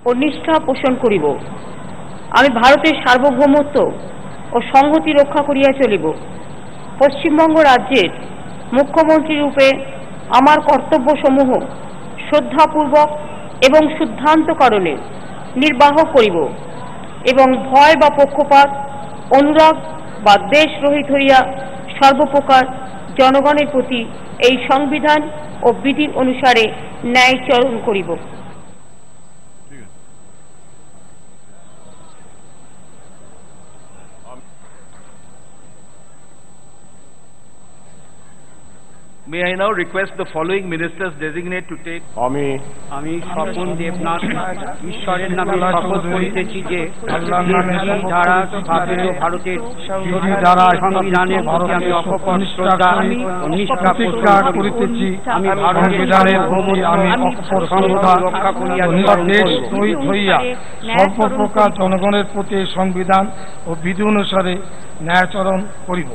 ও নিষ্ঠা পোষণ করিব। আমি ভারতের সার্বভৌমত্ব ও সংহতি রক্ষা করিয়া চলিব। পশ্চিমবঙ্গ রাজ্যের মুখ্যমন্ত্রী রূপে আমার কর্তব্যসমূহ শ্রদ্ধাপূর্বক এবং সিদ্ধান্ত কারণে নির্বাহ করিব এবং ভয় বা পক্ষপাত, অনুরাগ বা দেশ রহিত হইয়া সর্বপ্রকার জনগণের প্রতি এই সংবিধান ও বিধি অনুসারে ন্যায়চরণ করিব। May I now request the following ministers designate to take. আমি স্বপন দেবনাথ ঈশ্বরের নামে শপথ করিতেছি যে ধারা স্থাপিত ভারতের সংবিধানের প্রতি আমি অকপট শ্রদ্ধা ও নিষ্ঠা প্রতিজ্ঞা করিতেছি। আমি সংবিধানের প্রতি আমি অকপট শ্রদ্ধা রক্ষা করিয়া দেশ শহীদ হইয়া সর্বপ্রকার জনগণের প্রতি সংবিধান ও বিধি অনুসারে ন্যায়াচরণ করিব।